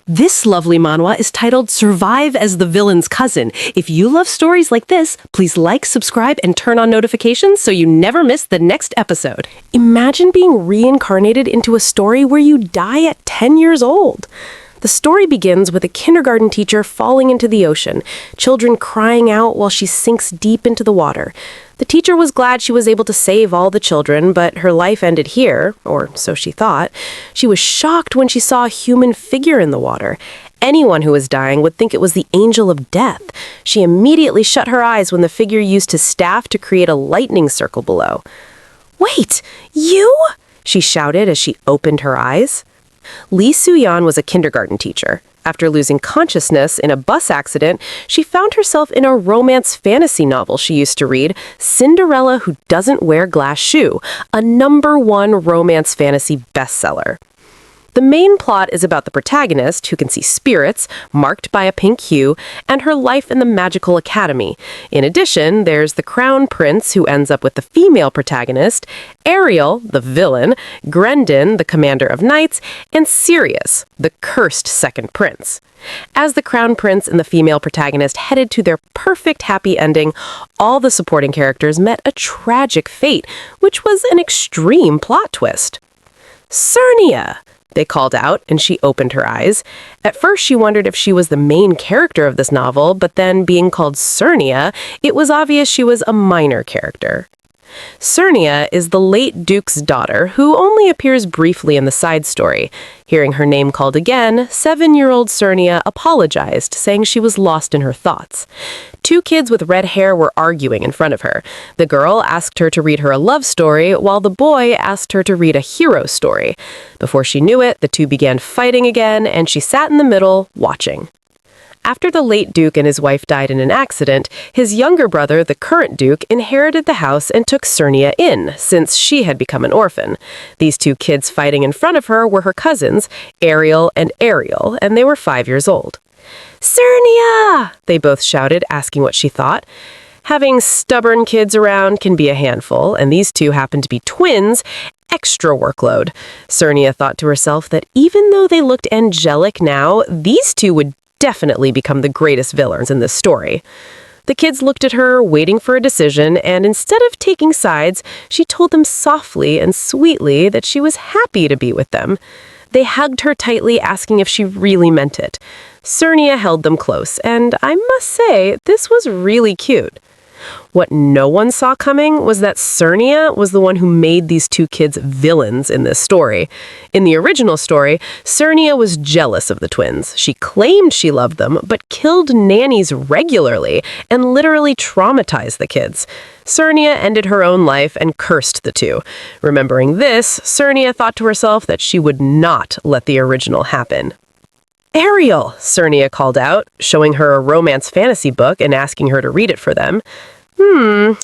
This lovely manhwa is titled Survive as the Villain's Cousin. If you love stories like this, please like, subscribe, and turn on notifications so you never miss the next episode. Imagine being reincarnated into a story where you die at 10 years old. The story begins with a kindergarten teacher falling into the ocean, children crying out while she sinks deep into the water. The teacher was glad she was able to save all the children, but her life ended here, or so she thought. She was shocked when she saw a human figure in the water. Anyone who was dying would think it was the angel of death. She immediately shut her eyes when the figure used his staff to create a lightning circle below. "Wait, you?" she shouted as she opened her eyes. Lee Soo-yeon was a kindergarten teacher. After losing consciousness in a bus accident, she found herself in a romance fantasy novel she used to read, Cinderella Who Doesn't Wear Glass Shoe, a #1 romance fantasy bestseller. The main plot is about the protagonist, who can see spirits, marked by a pink hue, and her life in the magical academy. In addition, there's the crown prince, who ends up with the female protagonist, Ariel, the villain, Grendon, the commander of knights, and Sirius, the cursed second prince. As the crown prince and the female protagonist headed to their perfect happy ending, all the supporting characters met a tragic fate, which was an extreme plot twist. "Sernia!" they called out, and she opened her eyes. At first, she wondered if she was the main character of this novel, but then, being called Sernia, it was obvious she was a minor character. Sernia is the late Duke's daughter, who only appears briefly in the side story. Hearing her name called again, 7-year-old Sernia apologized, saying she was lost in her thoughts. Two kids with red hair were arguing in front of her. The girl asked her to read her a love story, while the boy asked her to read a hero story. Before she knew it, the two began fighting again, and she sat in the middle, watching. After the late Duke and his wife died in an accident, his younger brother, the current Duke, inherited the house and took Sernia in, since she had become an orphan. These two kids fighting in front of her were her cousins, Ariel and Erial, and they were 5 years old. "Sernia!" they both shouted, asking what she thought. Having stubborn kids around can be a handful, and these two happened to be twins. Extra workload. Sernia thought to herself that even though they looked angelic now, these two would definitely become the greatest villains in this story. The kids looked at her, waiting for a decision, and instead of taking sides, she told them softly and sweetly that she was happy to be with them. They hugged her tightly, asking if she really meant it. Sernia held them close, and I must say, this was really cute. What no one saw coming was that Sernia was the one who made these two kids villains in this story. In the original story, Sernia was jealous of the twins. She claimed she loved them, but killed nannies regularly and literally traumatized the kids. Sernia ended her own life and cursed the two. Remembering this, Sernia thought to herself that she would not let the original happen. "Ariel!" Sernia called out, showing her a romance fantasy book and asking her to read it for them.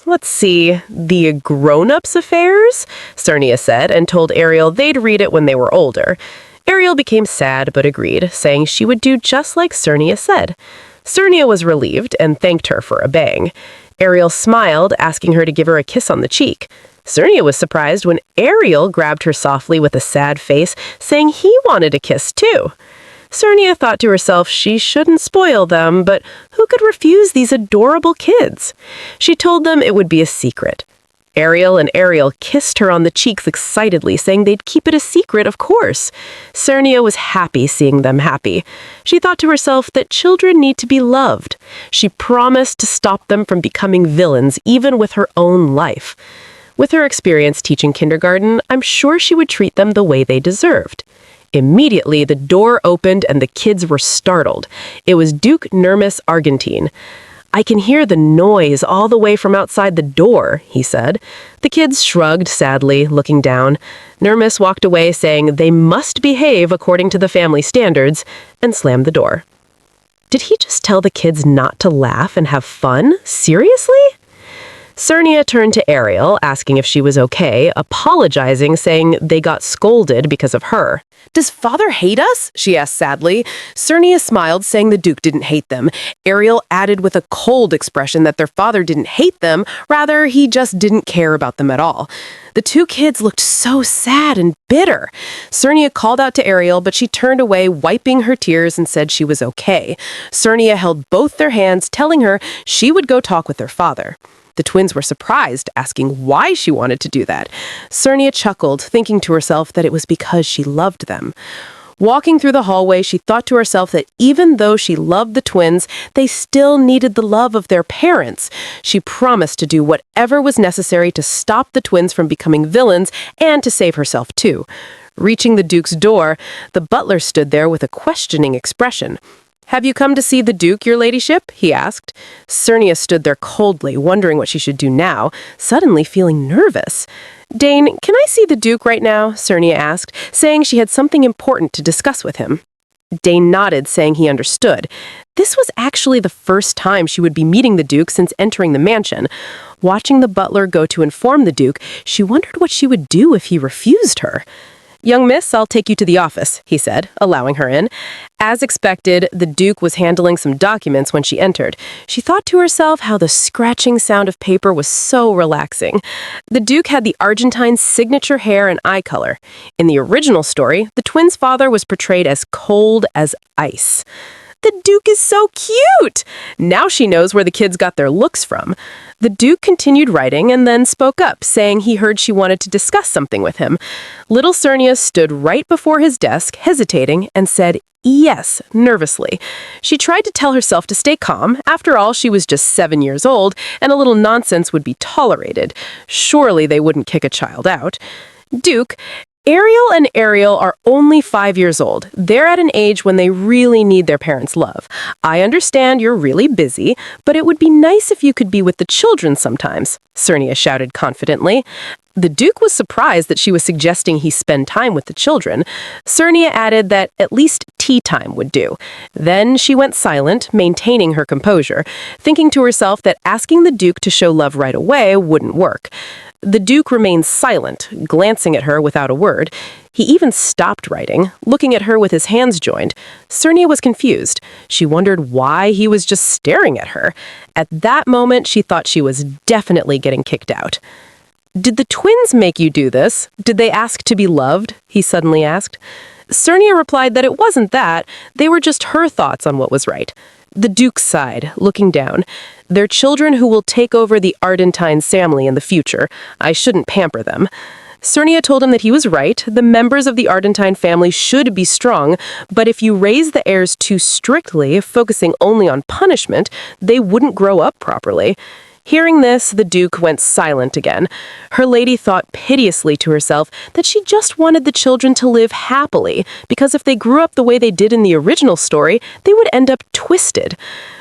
Let's see. The Grown-Ups Affairs? Sernia said, and told Ariel they'd read it when they were older. Ariel became sad but agreed, saying she would do just like Sernia said. Sernia was relieved and thanked her for obeying. Ariel smiled, asking her to give her a kiss on the cheek. Sernia was surprised when Ariel grabbed her softly with a sad face, saying he wanted a kiss too. Sernia thought to herself she shouldn't spoil them, but who could refuse these adorable kids? She told them it would be a secret. Ariel and Arial kissed her on the cheeks excitedly, saying they'd keep it a secret, of course. Sernia was happy seeing them happy. She thought to herself that children need to be loved. She promised to stop them from becoming villains, even with her own life. With her experience teaching kindergarten, I'm sure she would treat them the way they deserved. Immediately, the door opened and the kids were startled. It was Duke Nermus Ardentine. "I can hear the noise all the way from outside the door," he said. The kids shrugged sadly, looking down. Nermus walked away, saying they must behave according to the family standards, and slammed the door. Did he just tell the kids not to laugh and have fun? Seriously? Sernia turned to Ariel, asking if she was okay, apologizing, saying they got scolded because of her. "Does father hate us?" she asked sadly. Sernia smiled, saying the Duke didn't hate them. Ariel added with a cold expression that their father didn't hate them, rather he just didn't care about them at all. The two kids looked so sad and bitter. Sernia called out to Ariel, but she turned away, wiping her tears, and said she was okay. Sernia held both their hands, telling her she would go talk with their father. The twins were surprised, asking why she wanted to do that. Sernia chuckled, thinking to herself that it was because she loved them. Walking through the hallway, she thought to herself that even though she loved the twins, they still needed the love of their parents. She promised to do whatever was necessary to stop the twins from becoming villains and to save herself too. Reaching the Duke's door, the butler stood there with a questioning expression. "Have you come to see the Duke, your ladyship?" he asked. Sernia stood there coldly, wondering what she should do now, suddenly feeling nervous. "Dane, can I see the Duke right now?" Sernia asked, saying she had something important to discuss with him. Dane nodded, saying he understood. This was actually the first time she would be meeting the Duke since entering the mansion. Watching the butler go to inform the Duke, she wondered what she would do if he refused her. "Young miss, I'll take you to the office," he said, allowing her in. As expected, the Duke was handling some documents when she entered. She thought to herself how the scratching sound of paper was so relaxing. The Duke had the Ardentine signature hair and eye color. In the original story, the twins' father was portrayed as cold as ice. "The Duke is so cute!" Now she knows where the kids got their looks from. The Duke continued writing and then spoke up, saying he heard she wanted to discuss something with him. Little Sernia stood right before his desk, hesitating, and said yes, nervously. She tried to tell herself to stay calm. After all, she was just 7 years old, and a little nonsense would be tolerated. Surely they wouldn't kick a child out. "Duke, Ariel and Erial are only 5 years old. They're at an age when they really need their parents' love. I understand you're really busy, but it would be nice if you could be with the children sometimes," Sernia shouted confidently. The Duke was surprised that she was suggesting he spend time with the children. Sernia added that at least tea time would do. Then she went silent, maintaining her composure, thinking to herself that asking the Duke to show love right away wouldn't work. The Duke remained silent, glancing at her without a word. He even stopped writing, looking at her with his hands joined. Sernia was confused. She wondered why he was just staring at her. At that moment, she thought she was definitely getting kicked out. "Did the twins make you do this? Did they ask to be loved?" he suddenly asked. Sernia replied that it wasn't that. They were just her thoughts on what was right. The Duke sighed, looking down. "They're children who will take over the Ardentine family in the future. I shouldn't pamper them." Sernia told him that he was right. The members of the Ardentine family should be strong, but if you raise the heirs too strictly, focusing only on punishment, they wouldn't grow up properly. Hearing this, the Duke went silent again. Her lady thought piteously to herself that she just wanted the children to live happily, because if they grew up the way they did in the original story, they would end up twisted.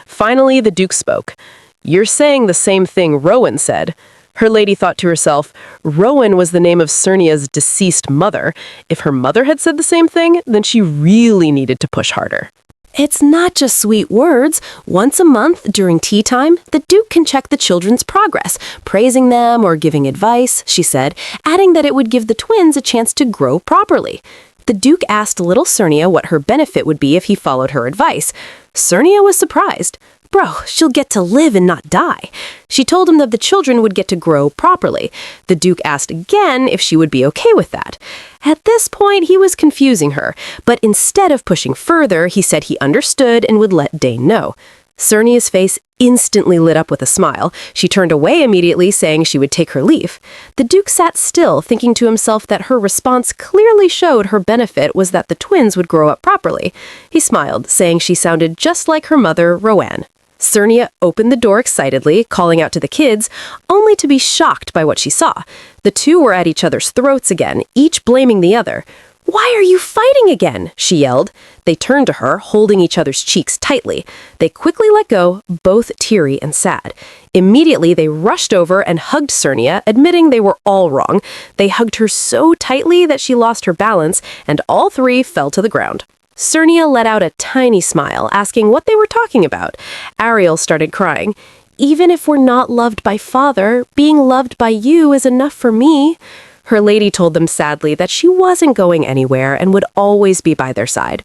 Finally, the Duke spoke. "You're saying the same thing Rowan said." Her lady thought to herself, Rowan was the name of Sernia's deceased mother. If her mother had said the same thing, then she really needed to push harder. "It's not just sweet words. Once a month, during tea time, the Duke can check the children's progress, praising them or giving advice," she said, adding that it would give the twins a chance to grow properly. The Duke asked little Sernia what her benefit would be if he followed her advice. Sernia was surprised. "Bro, she'll get to live and not die." She told him that the children would get to grow properly. The Duke asked again if she would be okay with that. At this point, he was confusing her, but instead of pushing further, he said he understood and would let Dane know. Sernia's face instantly lit up with a smile. She turned away immediately, saying she would take her leave. The Duke sat still, thinking to himself that her response clearly showed her benefit was that the twins would grow up properly. He smiled, saying she sounded just like her mother, Rowan. Sernia opened the door excitedly, calling out to the kids, only to be shocked by what she saw. The two were at each other's throats again, each blaming the other. "Why are you fighting again?" she yelled. They turned to her, holding each other's cheeks tightly. They quickly let go, both teary and sad. Immediately, they rushed over and hugged Sernia, admitting they were all wrong. They hugged her so tightly that she lost her balance, and all three fell to the ground. Sernia let out a tiny smile, asking what they were talking about. Ariel started crying. Even if we're not loved by Father, being loved by you is enough for me." Her lady told them sadly that she wasn't going anywhere and would always be by their side.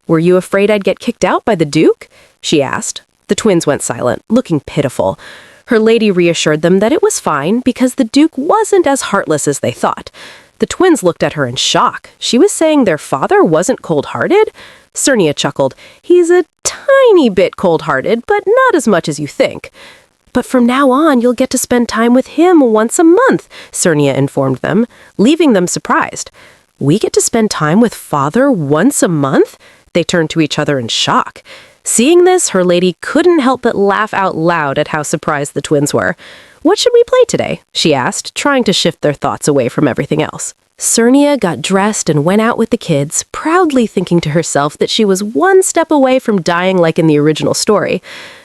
"Were you afraid I'd get kicked out by the Duke?" she asked. The twins went silent, looking pitiful. Her lady reassured them that it was fine because the Duke wasn't as heartless as they thought. The twins looked at her in shock. She was saying their father wasn't cold-hearted? Sernia chuckled. "He's a tiny bit cold-hearted, but not as much as you think." "But from now on, you'll get to spend time with him once a month," Sernia informed them, leaving them surprised. "We get to spend time with Father once a month?" They turned to each other in shock. Seeing this, her lady couldn't help but laugh out loud at how surprised the twins were. "What should we play today?" she asked, trying to shift their thoughts away from everything else. Sernia got dressed and went out with the kids, proudly thinking to herself that she was one step away from dying like in the original story.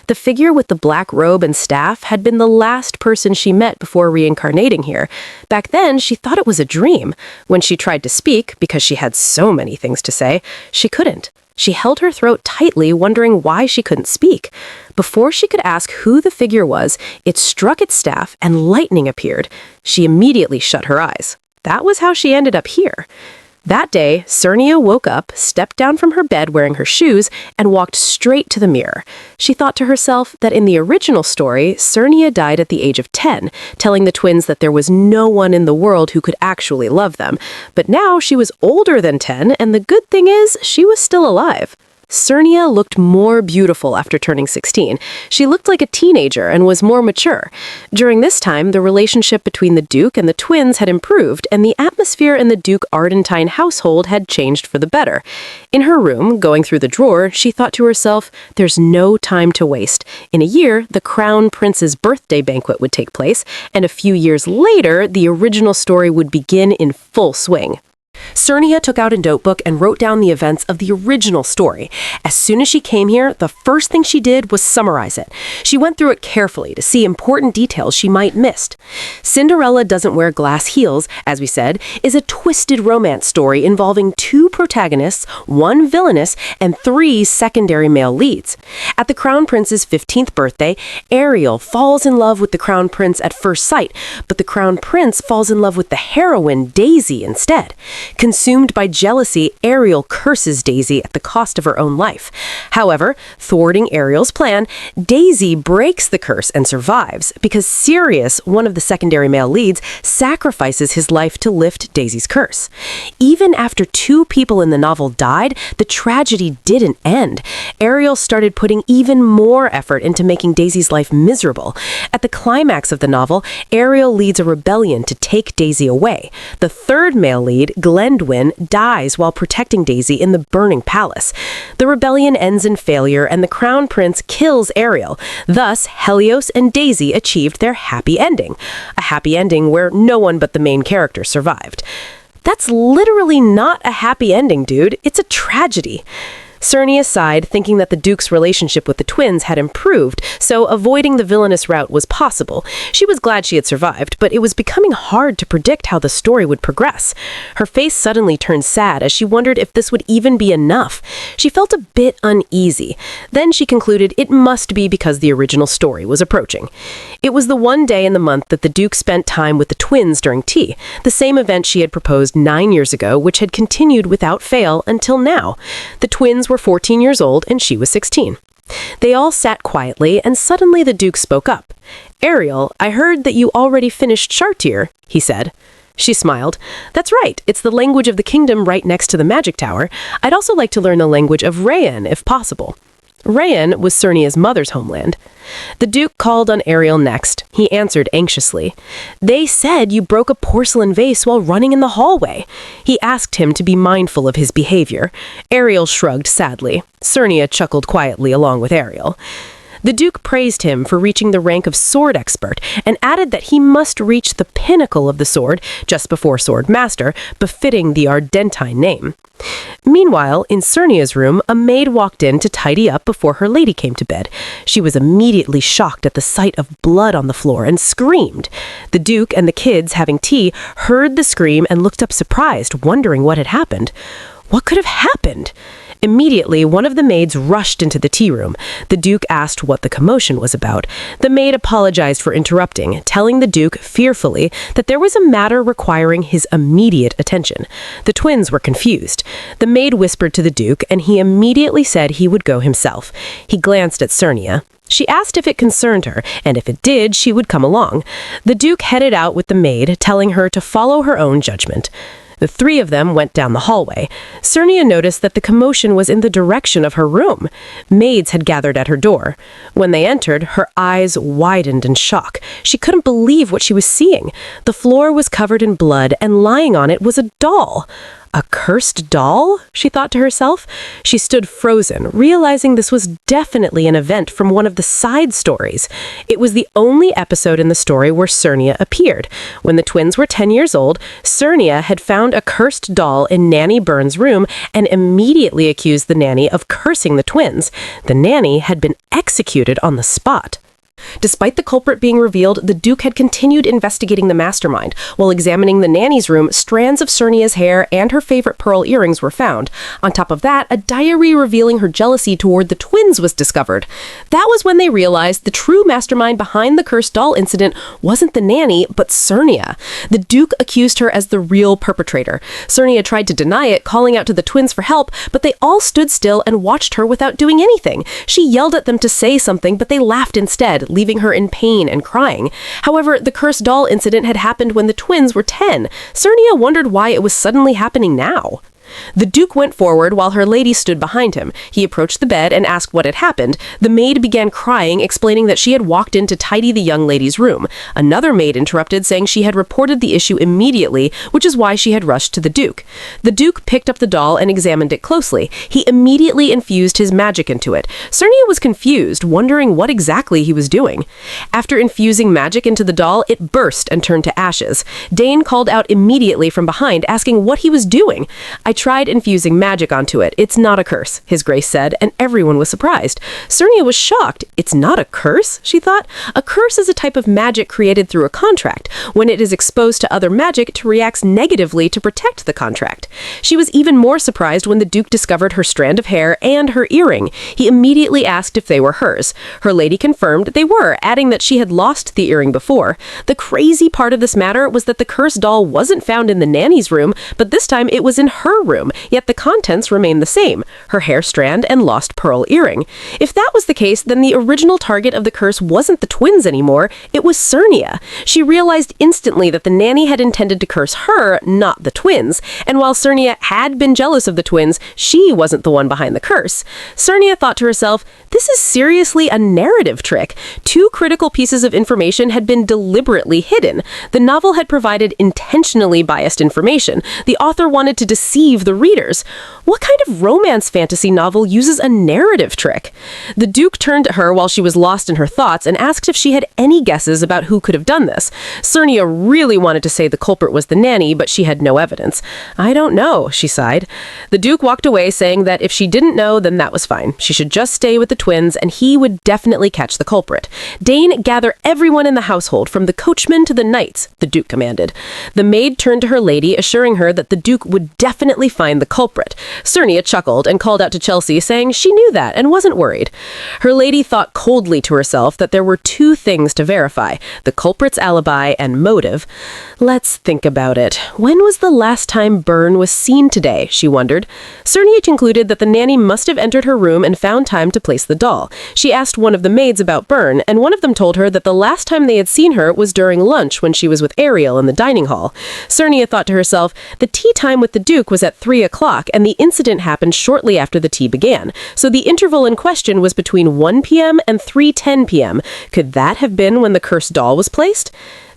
The figure with the black robe and staff had been the last person she met before reincarnating here. Back then, she thought it was a dream. When she tried to speak, because she had so many things to say, she couldn't. She held her throat tightly, wondering why she couldn't speak. Before she could ask who the figure was, it struck its staff and lightning appeared. She immediately shut her eyes. That was how she ended up here. That day, Sernia woke up, stepped down from her bed wearing her shoes, and walked straight to the mirror. She thought to herself that in the original story, Sernia died at the age of 10, telling the twins that there was no one in the world who could actually love them. But now she was older than 10, and the good thing is, she was still alive. Sernia looked more beautiful after turning 16. She looked like a teenager and was more mature. During this time, the relationship between the Duke and the twins had improved, and the atmosphere in the Duke Ardentine household had changed for the better. In her room, going through the drawer, she thought to herself, there's no time to waste. In a year, the Crown Prince's birthday banquet would take place, and a few years later, the original story would begin in full swing. Sernia took out a notebook and wrote down the events of the original story. As soon as she came here, the first thing she did was summarize it. She went through it carefully to see important details she might missed. Cinderella Doesn't Wear Glass Heels, as we said, is a twisted romance story involving 2 protagonists, 1 villainess, and 3 secondary male leads. At the Crown Prince's 15th birthday, Ariel falls in love with the Crown Prince at first sight, but the Crown Prince falls in love with the heroine, Daisy, instead. Consumed by jealousy, Ariel curses Daisy at the cost of her own life. However, thwarting Ariel's plan, Daisy breaks the curse and survives because Sirius, one of the secondary male leads, sacrifices his life to lift Daisy's curse. Even after 2 people in the novel died, the tragedy didn't end. Ariel started putting even more effort into making Daisy's life miserable. At the climax of the novel, Ariel leads a rebellion to take Daisy away. The 3rd male lead, Glendwyn, dies while protecting Daisy in the burning palace. The rebellion ends in failure and the Crown Prince kills Ariel. Thus, Helios and Daisy achieved their happy ending. A happy ending where no one but the main character survived. That's literally not a happy ending, dude. It's a tragedy. Sernia sighed, thinking that the Duke's relationship with the twins had improved, so avoiding the villainous route was possible. She was glad she had survived, but it was becoming hard to predict how the story would progress. Her face suddenly turned sad as she wondered if this would even be enough. She felt a bit uneasy. Then she concluded it must be because the original story was approaching. It was the one day in the month that the Duke spent time with the twins during tea, the same event she had proposed 9 years ago, which had continued without fail until now. The twins were 14 years old and she was 16. They all sat quietly and suddenly the Duke spoke up. "Ariel, I heard that you already finished Chartier," he said. She smiled. "That's right. It's the language of the kingdom right next to the magic tower. I'd also like to learn the language of Rayan if possible." Rayan was Sernia's mother's homeland. The Duke called on Ariel next. He answered anxiously. "They said you broke a porcelain vase while running in the hallway." He asked him to be mindful of his behavior. Ariel shrugged sadly. Sernia chuckled quietly along with Ariel. The Duke praised him for reaching the rank of sword expert and added that he must reach the pinnacle of the sword, just before sword master, befitting the Ardentine name. Meanwhile, in Sernia's room, a maid walked in to tidy up before her lady came to bed. She was immediately shocked at the sight of blood on the floor and screamed. The Duke and the kids, having tea, heard the scream and looked up surprised, wondering what had happened. What could have happened? Immediately, one of the maids rushed into the tea room. The Duke asked what the commotion was about. The maid apologized for interrupting, telling the Duke, fearfully, that there was a matter requiring his immediate attention. The twins were confused. The maid whispered to the Duke, and he immediately said he would go himself. He glanced at Sernia. She asked if it concerned her, and if it did, she would come along. The Duke headed out with the maid, telling her to follow her own judgment. The three of them went down the hallway. Sernia noticed that the commotion was in the direction of her room. Maids had gathered at her door. When they entered, her eyes widened in shock. She couldn't believe what she was seeing. The floor was covered in blood, and lying on it was a doll. A cursed doll? She thought to herself. She stood frozen, realizing this was definitely an event from one of the side stories. It was the only episode in the story where Sernia appeared. When the twins were 10 years old, Sernia had found a cursed doll in Nanny Byrne's room and immediately accused the nanny of cursing the twins. The nanny had been executed on the spot. Despite the culprit being revealed, the Duke had continued investigating the mastermind. While examining the nanny's room, strands of Sernia's hair and her favorite pearl earrings were found. On top of that, a diary revealing her jealousy toward the twins was discovered. That was when they realized the true mastermind behind the cursed doll incident wasn't the nanny, but Sernia. The Duke accused her as the real perpetrator. Sernia tried to deny it, calling out to the twins for help, but they all stood still and watched her without doing anything. She yelled at them to say something, but they laughed instead, leaving her in pain and crying. However, the cursed doll incident had happened when the twins were 10. Sernia wondered why it was suddenly happening now. The Duke went forward while her lady stood behind him. He approached the bed and asked what had happened. The maid began crying, explaining that she had walked in to tidy the young lady's room. Another maid interrupted, saying she had reported the issue immediately, which is why she had rushed to the Duke. The Duke picked up the doll and examined it closely. He immediately infused his magic into it. Sernia was confused, wondering what exactly he was doing. After infusing magic into the doll, it burst and turned to ashes. Dane called out immediately from behind, asking what he was doing. "I tried infusing magic onto it. It's not a curse," His Grace said, and everyone was surprised. Sernia was shocked. "It's not a curse?" she thought. "A curse is a type of magic created through a contract. When it is exposed to other magic, it reacts negatively to protect the contract." She was even more surprised when the Duke discovered her strand of hair and her earring. He immediately asked if they were hers. Her lady confirmed they were, adding that she had lost the earring before. The crazy part of this matter was that the cursed doll wasn't found in the nanny's room, but this time it was in her room, yet the contents remained the same, her hair strand and lost pearl earring. If that was the case, then the original target of the curse wasn't the twins anymore, it was Sernia. She realized instantly that the nanny had intended to curse her, not the twins, and while Sernia had been jealous of the twins, she wasn't the one behind the curse. Sernia thought to herself, this is seriously a narrative trick. Two critical pieces of information had been deliberately hidden. The novel had provided intentionally biased information. The author wanted to deceive the readers. What kind of romance fantasy novel uses a narrative trick? The Duke turned to her while she was lost in her thoughts and asked if she had any guesses about who could have done this. Sernia really wanted to say the culprit was the nanny, but she had no evidence. "I don't know," she sighed. The Duke walked away, saying that if she didn't know, then that was fine. She should just stay with the twins, and he would definitely catch the culprit. "Dane, gather everyone in the household, from the coachman to the knights," the Duke commanded. The maid turned to her lady, assuring her that the Duke would definitely find the culprit. Sernia chuckled and called out to Chelsea, saying she knew that and wasn't worried. Her lady thought coldly to herself that there were two things to verify: the culprit's alibi and motive. Let's think about it. When was the last time Byrne was seen today, she wondered. Sernia concluded that the nanny must have entered her room and found time to place the doll. She asked one of the maids about Byrne, and one of them told her that the last time they had seen her was during lunch when she was with Ariel in the dining hall. Sernia thought to herself, the tea time with the Duke was at 3 o'clock, and the incident happened shortly after the tea began, so the interval in question was between 1 p.m. and 3:10 p.m. Could that have been when the cursed doll was placed?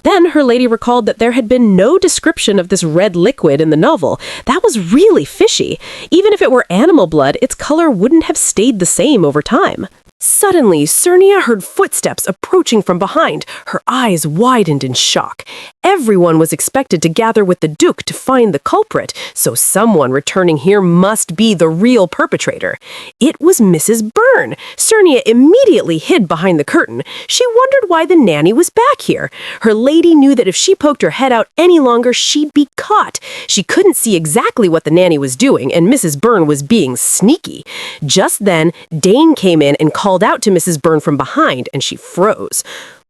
Then her lady recalled that there had been no description of this red liquid in the novel. That was really fishy. Even if it were animal blood, its color wouldn't have stayed the same over time. Suddenly, Sernia heard footsteps approaching from behind. Her eyes widened in shock. Everyone was expected to gather with the Duke to find the culprit, so someone returning here must be the real perpetrator. It was Mrs. Byrne. Sernia immediately hid behind the curtain. She wondered why the nanny was back here. Her lady knew that if she poked her head out any longer, she'd be caught. She couldn't see exactly what the nanny was doing, and Mrs. Byrne was being sneaky. Just then, Dane came in and called out to Mrs. Byrne from behind, and she froze.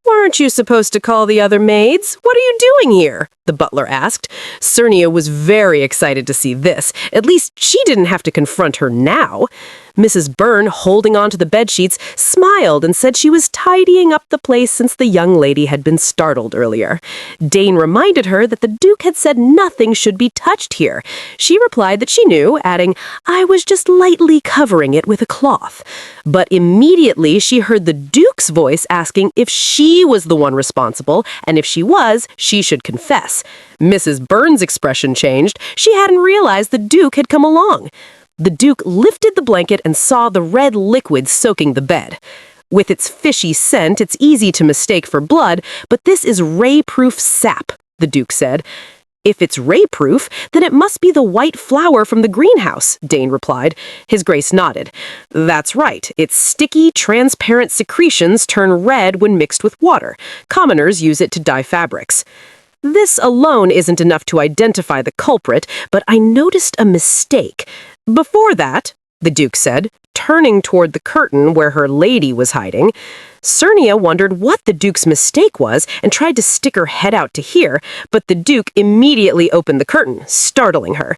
"Weren't you supposed to call the other maids? What are you doing here?" the butler asked. Sernia was very excited to see this. At least she didn't have to confront her now. Mrs. Byrne, holding onto the bedsheets, smiled and said she was tidying up the place since the young lady had been startled earlier. Dane reminded her that the Duke had said nothing should be touched here. She replied that she knew, adding, "I was just lightly covering it with a cloth." But immediately she heard the Duke's voice asking if she was the one responsible, and if she was, she should confess. Mrs. Byrne's expression changed. She hadn't realized the Duke had come along. The Duke lifted the blanket and saw the red liquid soaking the bed. With its fishy scent, it's easy to mistake for blood, but this is ray-proof sap, the Duke said. "If it's ray-proof, then it must be the white flour from the greenhouse," Dane replied. His Grace nodded. "That's right. Its sticky, transparent secretions turn red when mixed with water. Commoners use it to dye fabrics." "This alone isn't enough to identify the culprit, but I noticed a mistake. Before that," the Duke said, turning toward the curtain where her lady was hiding. Sernia wondered what the Duke's mistake was and tried to stick her head out to hear, but the Duke immediately opened the curtain, startling her.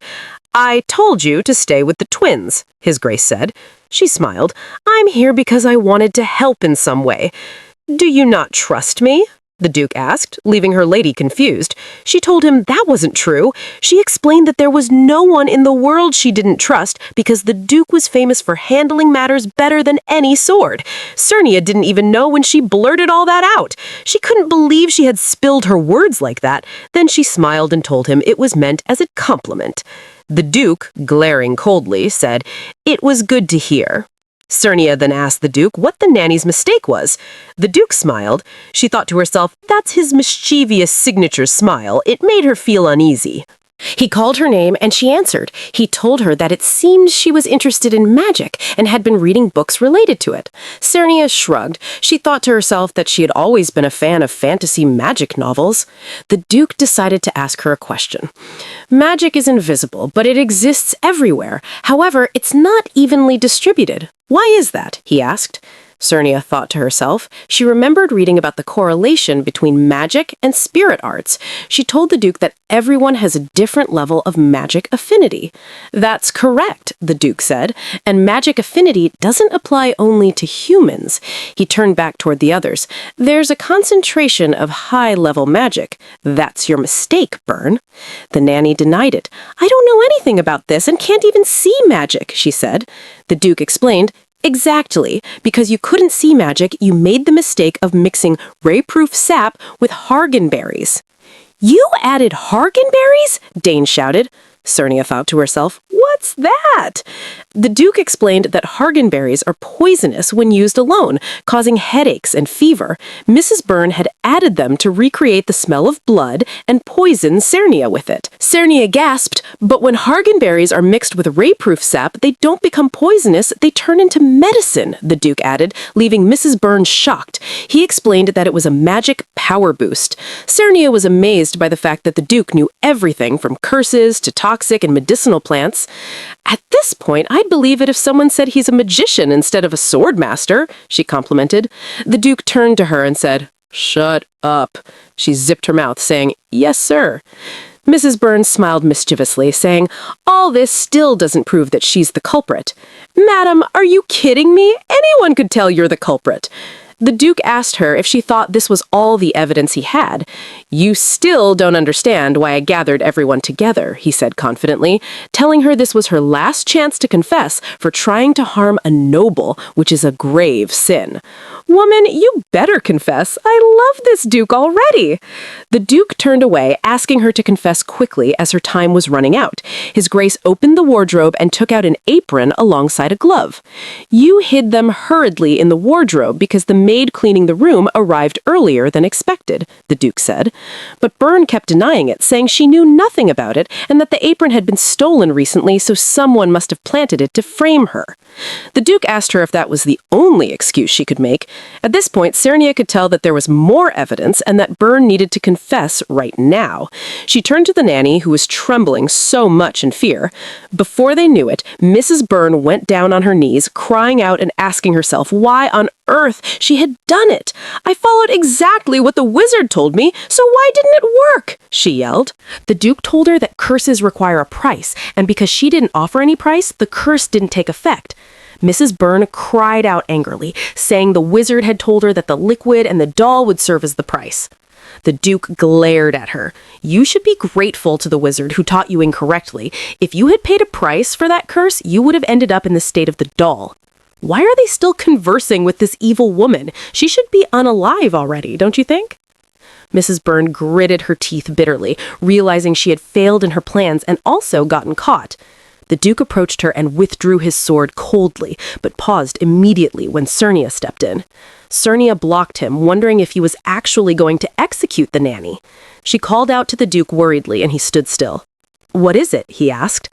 "I told you to stay with the twins," His Grace said. She smiled. "I'm here because I wanted to help in some way." "Do you not trust me?" the Duke asked, leaving her lady confused. She told him that wasn't true. She explained that there was no one in the world she didn't trust because the Duke was famous for handling matters better than any sword. Sernia didn't even know when she blurted all that out. She couldn't believe she had spilled her words like that. Then she smiled and told him it was meant as a compliment. The Duke, glaring coldly, said, "It was good to hear." Sernia then asked the Duke what the nanny's mistake was. The Duke smiled. She thought to herself, that's his mischievous signature smile. It made her feel uneasy. He called her name and she answered. He told her that it seemed she was interested in magic and had been reading books related to it. Sernia shrugged. She thought to herself that she had always been a fan of fantasy magic novels. The Duke decided to ask her a question. "Magic is invisible, but it exists everywhere. However, it's not evenly distributed. Why is that?" he asked. Sernia thought to herself. She remembered reading about the correlation between magic and spirit arts. She told the Duke that everyone has a different level of magic affinity. "That's correct," the Duke said, "and magic affinity doesn't apply only to humans." He turned back toward the others. "There's a concentration of high-level magic. That's your mistake, Byrne." The nanny denied it. "I don't know anything about this and can't even see magic," she said. The Duke explained, "Exactly. Because you couldn't see magic, you made the mistake of mixing ray-proof sap with hargenberries." "You added hargenberries?" Dane shouted. Sernia thought to herself, "What's that?" The Duke explained that hargenberries are poisonous when used alone, causing headaches and fever. Mrs. Byrne had added them to recreate the smell of blood and poison Sernia with it. Sernia gasped, "But when hargenberries are mixed with ray-proof sap, they don't become poisonous, they turn into medicine," the Duke added, leaving Mrs. Byrne shocked. He explained that it was a magic power boost. Sernia was amazed by the fact that the Duke knew everything from curses to toxic and medicinal plants. "At this point, I'd believe it if someone said he's a magician instead of a sword master," she complimented. The Duke turned to her and said, "Shut up." She zipped her mouth, saying, "Yes, sir." Mrs. Byrne smiled mischievously, saying, "All this still doesn't prove that she's the culprit." "Madam, are you kidding me? Anyone could tell you're the culprit." The Duke asked her if she thought this was all the evidence he had. "You still don't understand why I gathered everyone together," he said confidently, telling her this was her last chance to confess for trying to harm a noble, which is a grave sin. "Woman, you better confess. I love this Duke already." The Duke turned away, asking her to confess quickly as her time was running out. His Grace opened the wardrobe and took out an apron alongside a glove. "You hid them hurriedly in the wardrobe because the maid cleaning the room arrived earlier than expected, the Duke said. But Byrne kept denying it, saying she knew nothing about it and that the apron had been stolen recently, so someone must have planted it to frame her. The Duke asked her if that was the only excuse she could make. At this point, Sernia could tell that there was more evidence and that Byrne needed to confess right now. She turned to the nanny, who was trembling so much in fear. Before they knew it, Mrs. Byrne went down on her knees, crying out and asking herself why on earth she had done it. "I followed exactly what the wizard told me, so why didn't it work?" she yelled. The Duke told her that curses require a price, and because she didn't offer any price, the curse didn't take effect. Mrs. Byrne cried out angrily, saying the wizard had told her that the liquid and the doll would serve as the price. The Duke glared at her. "You should be grateful to the wizard who taught you incorrectly. If you had paid a price for that curse, you would have ended up in the state of the doll." Why are they still conversing with this evil woman? She should be unalive already, don't you think? Mrs. Byrne gritted her teeth bitterly, realizing she had failed in her plans and also gotten caught. The Duke approached her and withdrew his sword coldly, but paused immediately when Sernia stepped in. Sernia blocked him, wondering if he was actually going to execute the nanny. She called out to the Duke worriedly, and he stood still. "What is it?" he asked.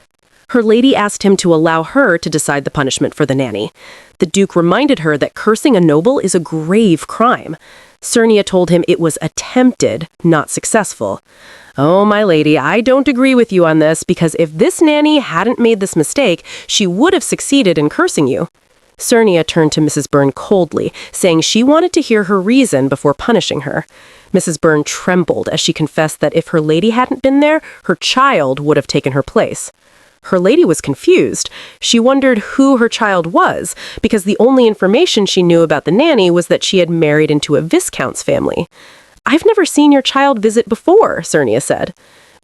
Her lady asked him to allow her to decide the punishment for the nanny. The Duke reminded her that cursing a noble is a grave crime. Sernia told him it was attempted, not successful. "Oh, my lady, I don't agree with you on this, because if this nanny hadn't made this mistake, she would have succeeded in cursing you." Sernia turned to Mrs. Byrne coldly, saying she wanted to hear her reason before punishing her. Mrs. Byrne trembled as she confessed that if her lady hadn't been there, her child would have taken her place. Her lady was confused. She wondered who her child was, because the only information she knew about the nanny was that she had married into a viscount's family. "I've never seen your child visit before," Sernia said.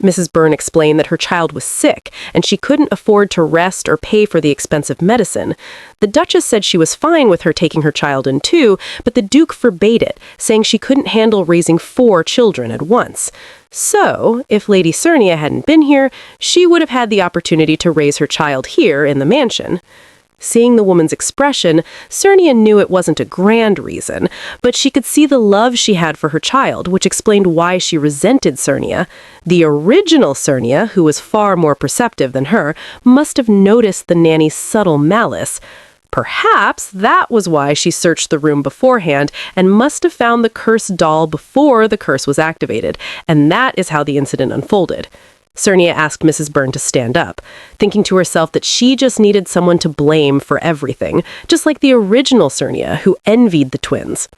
Mrs. Byrne explained that her child was sick, and she couldn't afford to rest or pay for the expensive medicine. The Duchess said she was fine with her taking her child in too, but the Duke forbade it, saying she couldn't handle raising 4 children at once. So, if Lady Sernia hadn't been here, she would have had the opportunity to raise her child here in the mansion. Seeing the woman's expression, Sernia knew it wasn't a grand reason, but she could see the love she had for her child, which explained why she resented Sernia. The original Sernia, who was far more perceptive than her, must have noticed the nanny's subtle malice. Perhaps that was why she searched the room beforehand and must have found the cursed doll before the curse was activated, and that is how the incident unfolded. Sernia asked Mrs. Byrne to stand up, thinking to herself that she just needed someone to blame for everything, just like the original Sernia, who envied the twins.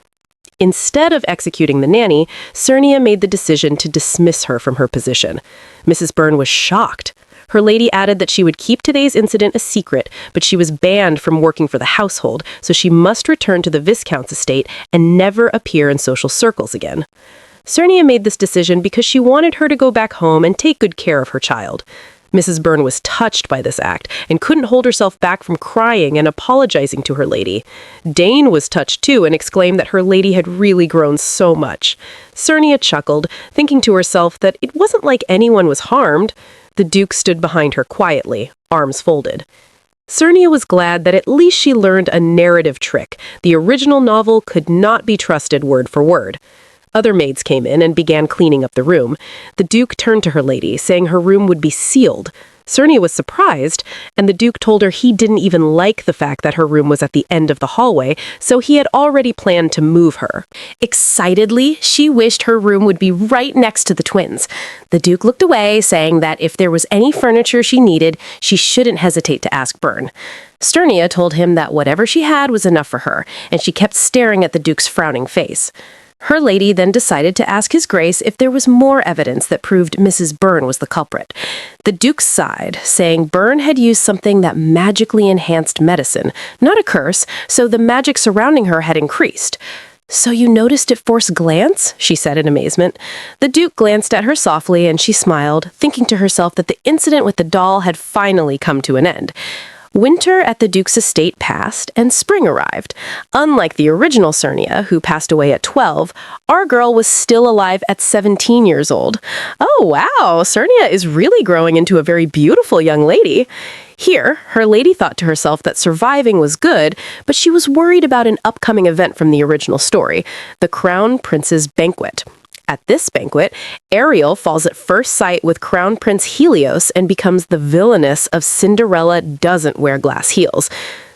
Instead of executing the nanny, Sernia made the decision to dismiss her from her position. Mrs. Byrne was shocked. Her lady added that she would keep today's incident a secret, but she was banned from working for the household, so she must return to the Viscount's estate and never appear in social circles again. Sernia made this decision because she wanted her to go back home and take good care of her child. Mrs. Byrne was touched by this act and couldn't hold herself back from crying and apologizing to her lady. Dane was touched too and exclaimed that her lady had really grown so much. Sernia chuckled, thinking to herself that it wasn't like anyone was harmed. The Duke stood behind her quietly, arms folded. Sernia was glad that at least she learned a narrative trick. The original novel could not be trusted word for word. Other maids came in and began cleaning up the room. The Duke turned to her lady, saying her room would be sealed. Sernia was surprised, and the Duke told her he didn't even like the fact that her room was at the end of the hallway, so he had already planned to move her. Excitedly, she wished her room would be right next to the twins. The Duke looked away, saying that if there was any furniture she needed, she shouldn't hesitate to ask Byrne. Sernia told him that whatever she had was enough for her, and she kept staring at the Duke's frowning face. Her lady then decided to ask His Grace if there was more evidence that proved Mrs. Byrne was the culprit. The Duke sighed, saying Byrne had used something that magically enhanced medicine, not a curse, so the magic surrounding her had increased. "So you noticed at first glance?" she said in amazement. The Duke glanced at her softly and she smiled, thinking to herself that the incident with the doll had finally come to an end. Winter at the Duke's estate passed, and spring arrived. Unlike the original Sernia, who passed away at 12, our girl was still alive at 17 years old. Oh, wow, Sernia is really growing into a very beautiful young lady. Here, her lady thought to herself that surviving was good, but she was worried about an upcoming event from the original story, the Crown Prince's banquet. At this banquet, Ariel falls at first sight with Crown Prince Helios and becomes the villainess of Cinderella doesn't wear glass heels.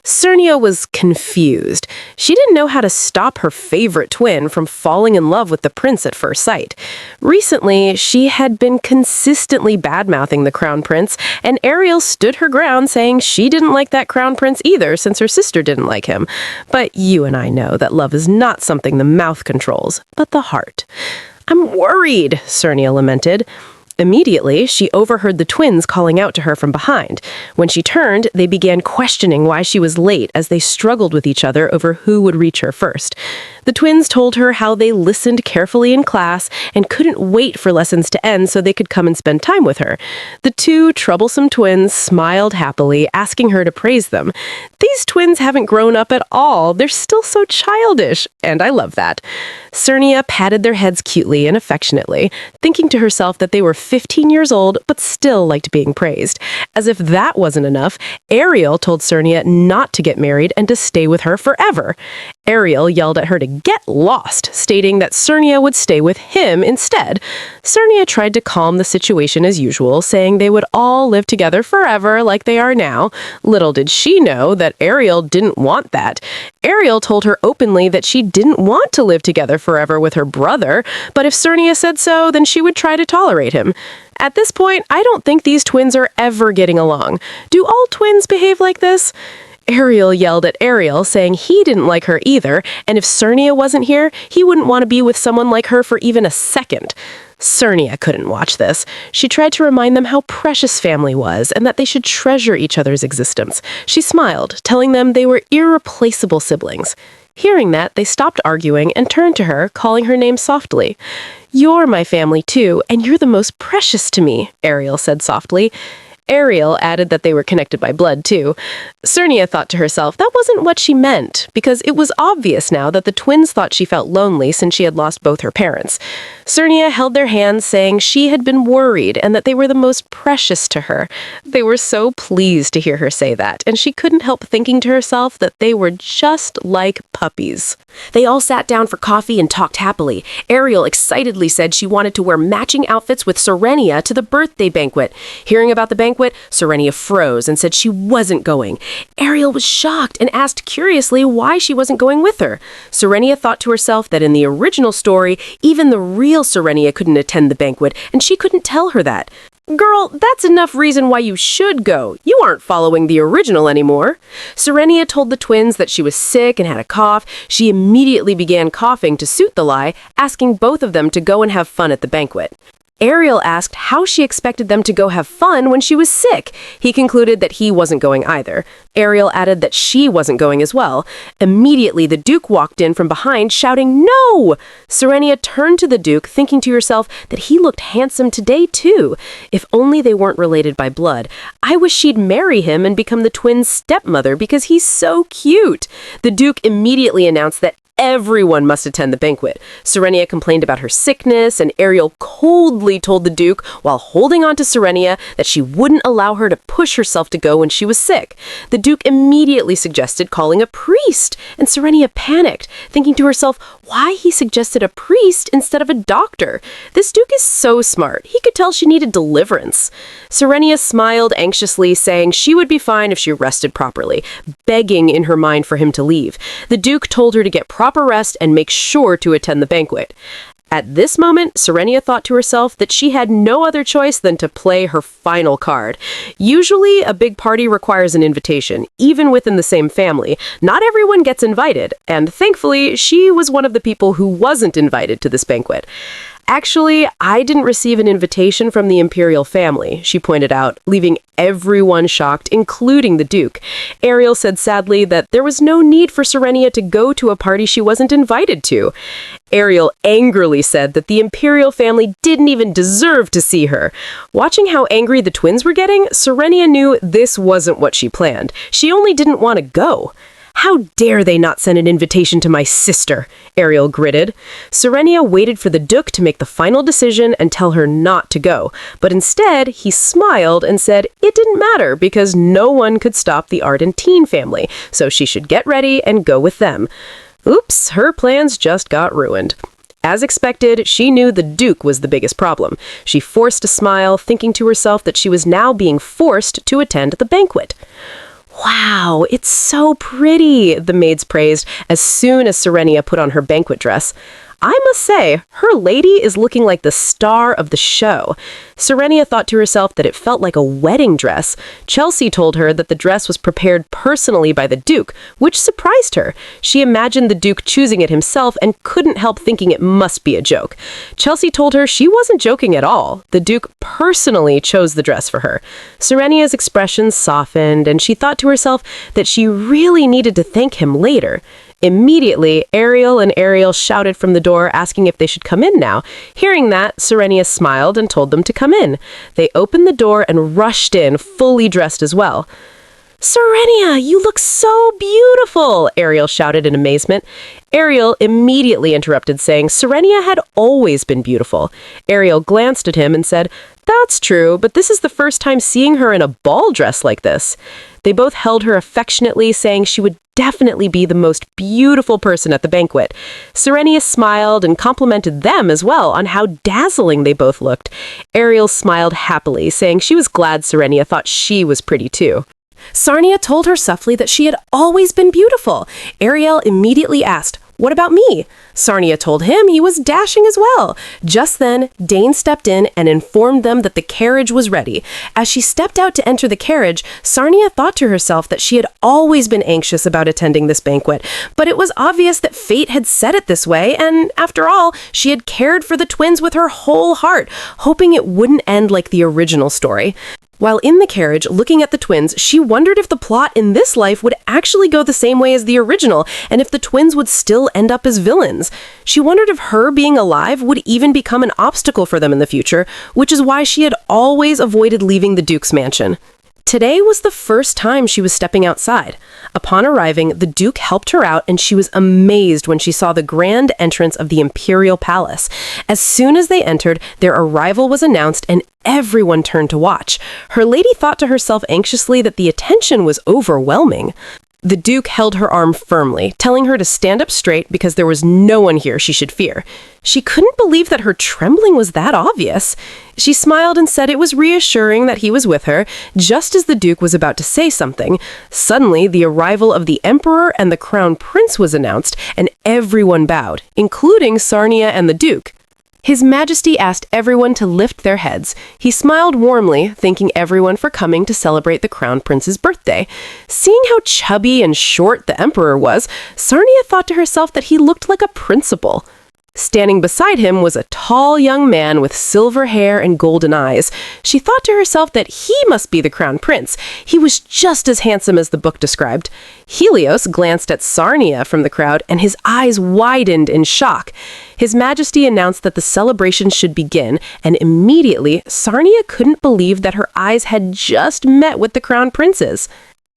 Sernia was confused. She didn't know how to stop her favorite twin from falling in love with the prince at first sight. Recently, she had been consistently bad-mouthing the crown prince, and Ariel stood her ground saying she didn't like that crown prince either since her sister didn't like him. But you and I know that love is not something the mouth controls, but the heart. "I'm worried," Sernia lamented. Immediately, she overheard the twins calling out to her from behind. When she turned, they began questioning why she was late as they struggled with each other over who would reach her first. The twins told her how they listened carefully in class and couldn't wait for lessons to end so they could come and spend time with her. The two troublesome twins smiled happily, asking her to praise them. These twins haven't grown up at all. They're still so childish, and I love that. Sernia patted their heads cutely and affectionately, thinking to herself that they were 15 years old but still liked being praised. As if that wasn't enough, Ariel told Sernia not to get married and to stay with her forever. Ariel yelled at her to get lost, stating that Sernia would stay with him instead. Sernia tried to calm the situation as usual, saying they would all live together forever like they are now. Little did she know that Ariel didn't want that. Ariel told her openly that she didn't want to live together forever with her brother, but if Sernia said so, then she would try to tolerate him. At this point, I don't think these twins are ever getting along. Do all twins behave like this? Ariel yelled at Ariel, saying he didn't like her either, and if Sernia wasn't here, he wouldn't want to be with someone like her for even a second. Sernia couldn't watch this. She tried to remind them how precious family was and that they should treasure each other's existence. She smiled, telling them they were irreplaceable siblings. Hearing that, they stopped arguing and turned to her, calling her name softly. "You're my family too, and you're the most precious to me," Ariel said softly. Ariel added that they were connected by blood, too. Sernia thought to herself that wasn't what she meant, because it was obvious now that the twins thought she felt lonely since she had lost both her parents. Sernia held their hands, saying she had been worried and that they were the most precious to her. They were so pleased to hear her say that, and she couldn't help thinking to herself that they were just like puppies. They all sat down for coffee and talked happily. Ariel excitedly said she wanted to wear matching outfits with Serenia to the birthday banquet. Hearing about the banquet, Serenia froze and said she wasn't going. Ariel was shocked and asked curiously why she wasn't going with her. Serenia thought to herself that in the original story, even the real Serenia couldn't attend the banquet, and she couldn't tell her that. "Girl, that's enough reason why you should go. You aren't following the original anymore." Serenia told the twins that she was sick and had a cough. She immediately began coughing to suit the lie, asking both of them to go and have fun at the banquet. Ariel asked how she expected them to go have fun when she was sick. He concluded that he wasn't going either. Ariel added that she wasn't going as well. Immediately, the Duke walked in from behind, shouting, "No!" Serenia turned to the Duke, thinking to herself that he looked handsome today, too. If only they weren't related by blood. I wish she'd marry him and become the twins' stepmother because he's so cute. The Duke immediately announced that everyone must attend the banquet. Serenia complained about her sickness, and Ariel coldly told the Duke, while holding on to Serenia, that she wouldn't allow her to push herself to go when she was sick. The Duke immediately suggested calling a priest, and Serenia panicked, thinking to herself why he suggested a priest instead of a doctor. This Duke is so smart. He could tell she needed deliverance. Serenia smiled anxiously, saying she would be fine if she rested properly, begging in her mind for him to leave. The Duke told her to get proper rest and make sure to attend the banquet. At this moment, Serenia thought to herself that she had no other choice than to play her final card. Usually, a big party requires an invitation, even within the same family. Not everyone gets invited, and thankfully, she was one of the people who wasn't invited to this banquet. Actually, I didn't receive an invitation from the imperial family, she pointed out, leaving everyone shocked, including the Duke. Ariel said sadly that there was no need for Serenia to go to a party she wasn't invited to. Ariel angrily said that the imperial family didn't even deserve to see her. Watching how angry the twins were getting, Serenia knew this wasn't what she planned. She only didn't want to go. How dare they not send an invitation to my sister, Ariel gritted. Serenia waited for the Duke to make the final decision and tell her not to go, but instead he smiled and said it didn't matter because no one could stop the Ardentine family, so she should get ready and go with them. Oops, her plans just got ruined. As expected, she knew the Duke was the biggest problem. She forced a smile, thinking to herself that she was now being forced to attend the banquet. Wow, it's so pretty, the maids praised as soon as Serenia put on her banquet dress. I must say, her lady is looking like the star of the show. Serenia thought to herself that it felt like a wedding dress. Chelsea told her that the dress was prepared personally by the Duke, which surprised her. She imagined the Duke choosing it himself and couldn't help thinking it must be a joke. Chelsea told her she wasn't joking at all. The Duke personally chose the dress for her. Serenia's expression softened, and she thought to herself that she really needed to thank him later. Immediately, Ariel and Erial shouted from the door asking if they should come in now. Hearing that, Serenia smiled and told them to come in. They opened the door and rushed in, fully dressed as well. Serenia, you look so beautiful, Ariel shouted in amazement. Ariel immediately interrupted, saying Serenia had always been beautiful. Ariel glanced at him and said, That's true, but this is the first time seeing her in a ball dress like this. They both held her affectionately, saying she would definitely be the most beautiful person at the banquet. Serenia smiled and complimented them as well on how dazzling they both looked. Ariel smiled happily, saying she was glad Serenia thought she was pretty too. Sarnia told her softly that she had always been beautiful. Ariel immediately asked, What about me? Sarnia told him he was dashing as well. Just then, Dane stepped in and informed them that the carriage was ready. As she stepped out to enter the carriage, Sarnia thought to herself that she had always been anxious about attending this banquet, but it was obvious that fate had set it this way, and after all, she had cared for the twins with her whole heart, hoping it wouldn't end like the original story. While in the carriage, looking at the twins, she wondered if the plot in this life would actually go the same way as the original, and if the twins would still end up as villains. She wondered if her being alive would even become an obstacle for them in the future, which is why she had always avoided leaving the Duke's mansion. Today was the first time she was stepping outside. Upon arriving, the Duke helped her out, and she was amazed when she saw the grand entrance of the imperial palace. As soon as they entered, their arrival was announced, and everyone turned to watch. Her lady thought to herself anxiously that the attention was overwhelming. The Duke held her arm firmly, telling her to stand up straight because there was no one here she should fear. She couldn't believe that her trembling was that obvious. She smiled and said it was reassuring that he was with her. Just as the Duke was about to say something, suddenly the arrival of the Emperor and the Crown Prince was announced, and everyone bowed, including Sarnia and the Duke. His Majesty asked everyone to lift their heads. He smiled warmly, thanking everyone for coming to celebrate the Crown Prince's birthday. Seeing how chubby and short the Emperor was, Sarnia thought to herself that he looked like a principal. Standing beside him was a tall young man with silver hair and golden eyes. She thought to herself that he must be the Crown Prince. He was just as handsome as the book described. Helios glanced at Sarnia from the crowd, and his eyes widened in shock. His Majesty announced that the celebration should begin, and immediately Sarnia couldn't believe that her eyes had just met with the Crown Prince's.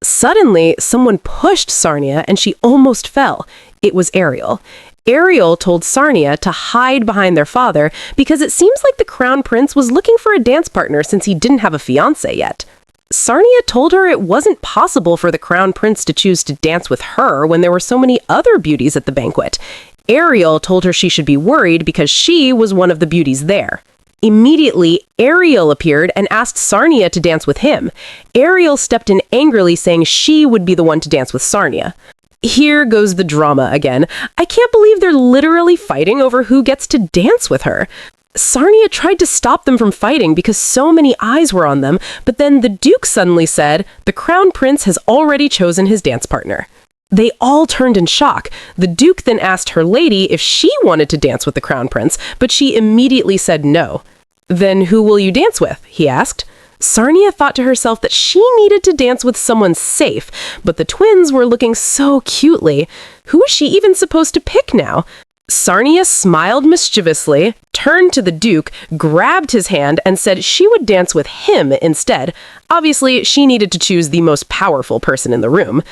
Suddenly, someone pushed Sarnia, and she almost fell. It was Ariel. Ariel told Sarnia to hide behind their father because it seems like the Crown Prince was looking for a dance partner since he didn't have a fiancé yet. Sarnia told her it wasn't possible for the Crown Prince to choose to dance with her when there were so many other beauties at the banquet. Ariel told her she should be worried because she was one of the beauties there. Immediately, Ariel appeared and asked Sarnia to dance with him. Ariel stepped in angrily, saying she would be the one to dance with Sarnia. Here goes the drama again. I can't believe they're literally fighting over who gets to dance with her. Sarnia tried to stop them from fighting because so many eyes were on them, but then the Duke suddenly said, "The Crown Prince has already chosen his dance partner." They all turned in shock. The Duke then asked her lady if she wanted to dance with the Crown Prince, but she immediately said no. "Then who will you dance with?" he asked. Sernia thought to herself that she needed to dance with someone safe, but the twins were looking so cutely. Who was she even supposed to pick now? Sernia smiled mischievously, turned to the Duke, grabbed his hand, and said she would dance with him instead. Obviously, she needed to choose the most powerful person in the room.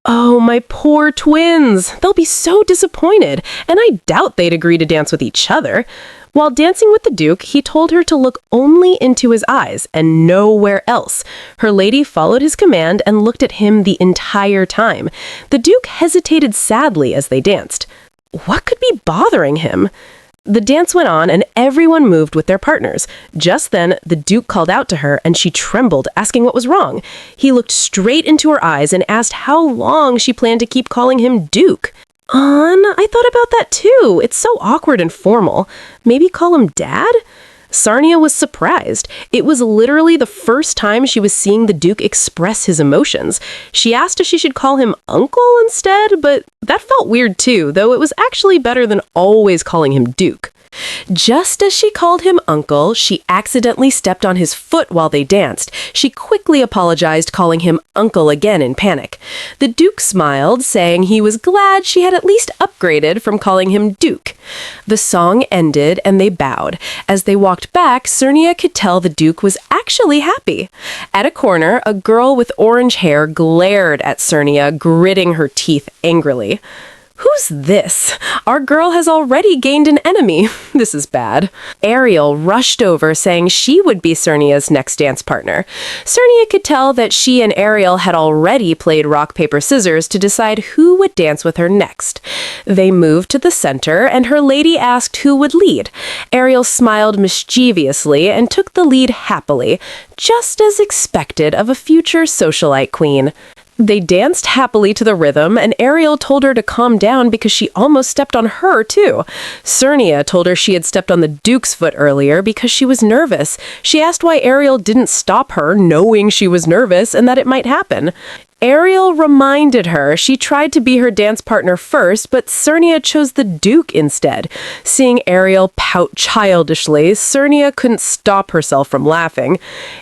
Oh, my poor twins. They'll be so disappointed, and I doubt they'd agree to dance with each other. While dancing with the Duke, he told her to look only into his eyes and nowhere else. Her lady followed his command and looked at him the entire time. The Duke hesitated sadly as they danced. What could be bothering him? The dance went on and everyone moved with their partners. Just then, the Duke called out to her and she trembled, asking what was wrong. He looked straight into her eyes and asked how long she planned to keep calling him Duke. I thought about that too. It's so awkward and formal. Maybe call him Dad? Sernia was surprised. It was literally the first time she was seeing the Duke express his emotions. She asked if she should call him Uncle instead, but that felt weird too, though it was actually better than always calling him Duke. Just as she called him Uncle, she accidentally stepped on his foot while they danced. She quickly apologized, calling him Uncle again in panic. The Duke smiled, saying he was glad she had at least upgraded from calling him Duke. The song ended and they bowed. As they walked back, Sernia could tell the Duke was actually happy. At a corner, a girl with orange hair glared at Sernia, gritting her teeth angrily. Who's this? Our girl has already gained an enemy. This is bad. Ariel rushed over, saying she would be Sernia's next dance partner. Sernia could tell that she and Ariel had already played rock, paper, scissors to decide who would dance with her next. They moved to the center, and her lady asked who would lead. Ariel smiled mischievously and took the lead happily, just as expected of a future socialite queen. They danced happily to the rhythm, and Ariel told her to calm down because she almost stepped on her, too. Sernia told her she had stepped on the Duke's foot earlier because she was nervous. She asked why Ariel didn't stop her, knowing she was nervous and that it might happen. Ariel reminded her she tried to be her dance partner first, but Sernia chose the Duke instead. Seeing Ariel pout childishly, Sernia couldn't stop herself from laughing.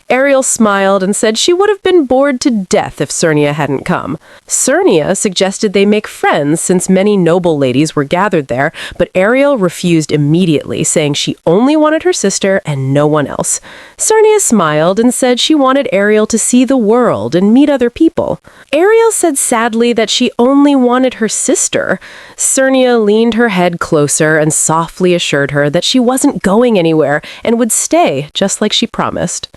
Ariel smiled and said she would have been bored to death if Sernia hadn't come. Sernia suggested they make friends since many noble ladies were gathered there, but Ariel refused immediately, saying she only wanted her sister and no one else. Sernia smiled and said she wanted Ariel to see the world and meet other people. Ariel said sadly that she only wanted her sister. Sernia leaned her head closer and softly assured her that she wasn't going anywhere and would stay, just like she promised.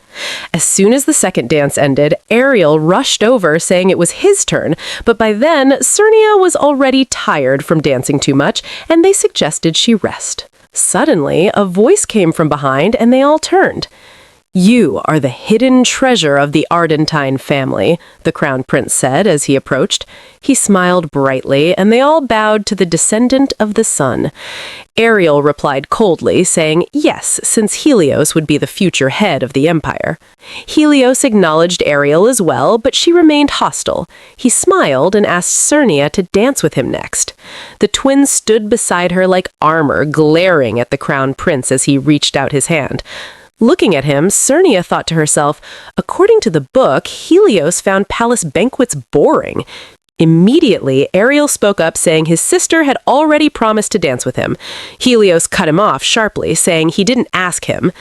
As soon as the second dance ended, Ariel rushed over, saying it was his turn, but by then, Sernia was already tired from dancing too much, and they suggested she rest. Suddenly, a voice came from behind, and they all turned. "You are the hidden treasure of the Ardentine family," the Crown Prince said as he approached. He smiled brightly, and they all bowed to the descendant of the sun. Ariel replied coldly, saying yes, since Helios would be the future head of the empire. Helios acknowledged Ariel as well, but she remained hostile. He smiled and asked Sernia to dance with him next. The twins stood beside her like armor, glaring at the Crown Prince as he reached out his hand. Looking at him, Sernia thought to herself, according to the book, Helios found palace banquets boring. Immediately, Ariel spoke up, saying his sister had already promised to dance with him. Helios cut him off sharply, saying he didn't ask him.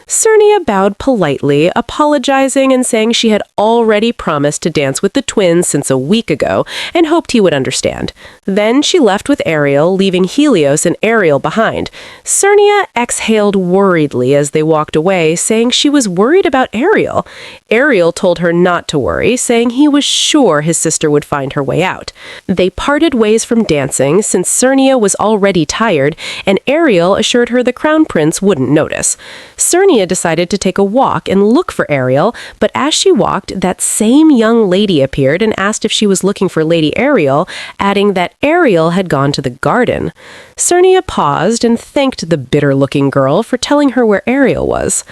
Sernia bowed politely, apologizing and saying she had already promised to dance with the twins since a week ago and hoped he would understand. Then she left with Ariel, leaving Helios and Ariel behind. Sernia exhaled worriedly as they walked away, saying she was worried about Ariel. Ariel told her not to worry, saying he was sure his sister would find her way out. They parted ways from dancing since Sernia was already tired, and Ariel assured her the Crown Prince wouldn't notice. Sernia decided to take a walk and look for Ariel, but as she walked, that same young lady appeared and asked if she was looking for Lady Ariel, adding that Ariel had gone to the garden. Sernia paused and thanked the bitter-looking girl for telling her where Ariel was.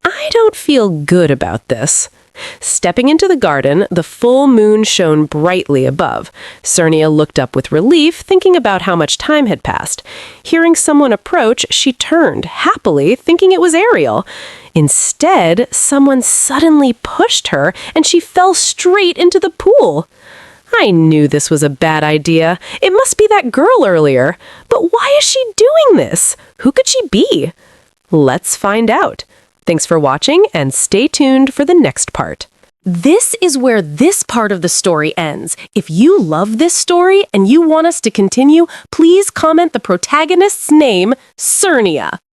"I don't feel good about this." Stepping into the garden, the full moon shone brightly above. Sernia looked up with relief, thinking about how much time had passed. Hearing someone approach, she turned, happily, thinking it was Ariel. Instead, someone suddenly pushed her, and she fell straight into the pool. I knew this was a bad idea. It must be that girl earlier. But why is she doing this? Who could she be? Let's find out. Thanks for watching, and stay tuned for the next part. This is where this part of the story ends. If you love this story and you want us to continue, please comment the protagonist's name, Sernia.